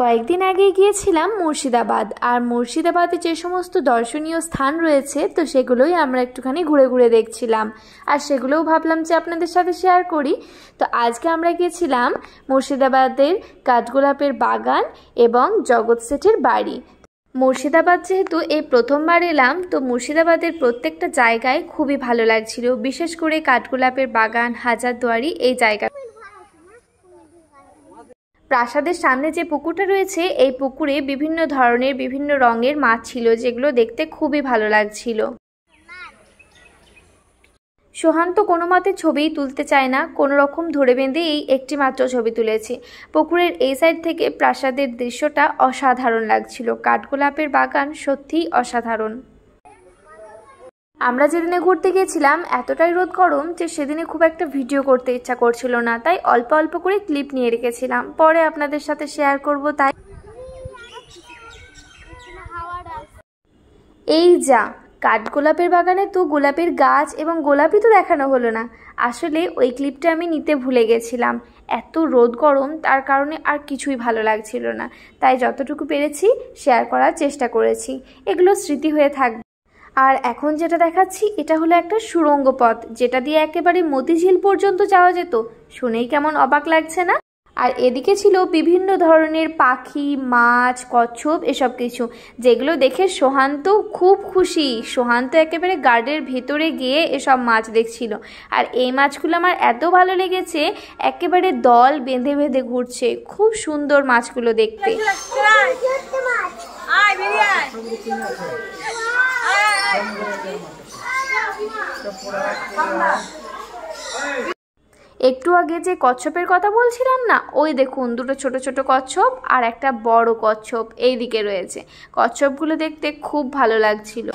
কয়েকদিন আগে গিয়েছিলাম মুর্শিদাবাদ। আর মুর্শিদাবাদে যে সমস্ত দর্শনীয় স্থান রয়েছে তো সেগুলোই আমরা একটুখানি ঘুরে ঘুরে দেখছিলাম, আর সেগুলোও ভাবলাম যে আপনাদের সাথে শেয়ার করি। তো আজকে আমরা গিয়েছিলাম মুর্শিদাবাদের কাঠগোলাপের বাগান এবং জগৎ শেঠের বাড়ি। মুর্শিদাবাদ যেহেতু এই প্রথমবার এলাম, তো মুর্শিদাবাদের প্রত্যেকটা জায়গায় খুবই ভালো লাগছিল, বিশেষ করে কাঠগোলাপের বাগান, হাজারদুয়ারি এই জায়গা। প্রাসাদের সামনে যে পুকুরটা রয়েছে এই পুকুরে বিভিন্ন ধরনের বিভিন্ন রঙের মাছ ছিল, যেগুলো দেখতে খুবই ভালো লাগছিল। সোহান তো কোনো মতে ছবিই তুলতে চায় না, কোনো রকম ধরে বেঁধে এই একটি মাত্র ছবি তুলেছি। পুকুরের এই সাইড থেকে প্রাসাদের দৃশ্যটা অসাধারণ লাগছিল। কাঠগোলাপের বাগান সত্যিই অসাধারণ। আমরা যেদিনে ঘুরতে গিয়েছিলাম এতটাই রোদ গরম যে সেদিনে খুব একটা ভিডিও করতে ইচ্ছা করছিল না, তাই অল্প অল্প করে ক্লিপ নিয়ে রেখেছিলাম, পরে আপনাদের সাথে শেয়ার করব। তাই এই যা কাঠগোলাপের বাগানে তো গোলাপের গাছ এবং গোলাপই তো দেখানো হলো না। আসলে ওই ক্লিপটা আমি নিতে ভুলে গেছিলাম, এত রোদ গরম তার কারণে আর কিছুই ভালো লাগছিল না, তাই যতটুকু পেরেছি শেয়ার করার চেষ্টা করেছি। এগুলো স্মৃতি হয়ে থাকবে। আর এখন যেটা দেখাচ্ছি এটা হলো একটা সুড়ঙ্গ পথ, যেটা দিয়ে একেবারে মতিঝিল পর্যন্ত যাওয়া যেত। শুনেই কেমন অবাক লাগছে না? আর এদিকে ছিল বিভিন্ন ধরনের পাখি, মাছ, কচ্ছপ এসব কিছু, যেগুলো দেখে সোহান তো খুব খুশি। সোহান তো একেবারে গার্ডের ভেতরে গিয়ে এসব মাছ দেখছিল। আর এই মাছগুলো আমার এত ভালো লেগেছে, একেবারে দল বেঁধে বেঁধে ঘুরছে। খুব সুন্দর মাছগুলো দেখতে। একটু আগে যে কচ্ছপের কথা বলছিলাম না, ওই দেখুন দুটো ছোট ছোট কচ্ছপ আর একটা বড় কচ্ছপ এই দিকে রয়েছে। কচ্ছপগুলো দেখতে খুব ভালো লাগছিল।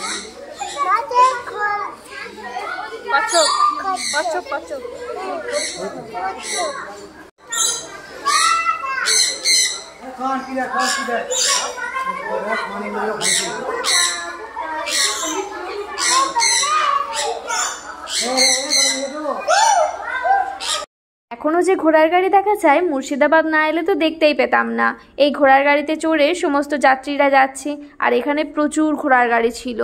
এখনো যে ঘোড়ার গাড়ি দেখা যায়, মুর্শিদাবাদ না এলে তো দেখতেই পেতাম না। এই ঘোড়ার গাড়িতে চড়ে সমস্ত যাত্রীরা যাচ্ছে, আর এখানে প্রচুর ঘোড়ার গাড়ি ছিল।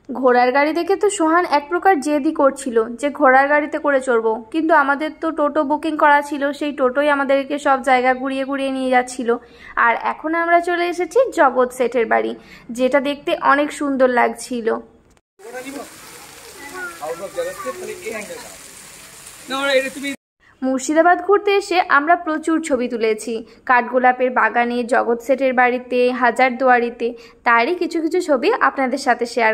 ঘোড়ার গাড়ি দেখে তো সোহান এক প্রকার জেদই করছিল যে ঘোড়ার গাড়িতে করে চড়বো, কিন্তু আমাদের তো টোটো বুকিং করা ছিল, সেই টোটোই আমাদেরকে সব জায়গা ঘুরিয়ে ঘুরিয়ে নিয়ে যাচ্ছিল। আর এখন আমরা চলে এসেছি জগৎ শেঠের বাড়ি, যেটা দেখতে অনেক সুন্দর লাগছিল। মুর্শিদাবাদ ঘুরতে এসে আমরা প্রচুর ছবি তুলেছি, কাঠগোলাপের বাগানে, জগৎ শেঠের বাড়িতে, হাজারদুয়ারিতে। তারই কিছু কিছু ছবি আপনাদের সাথে শেয়ার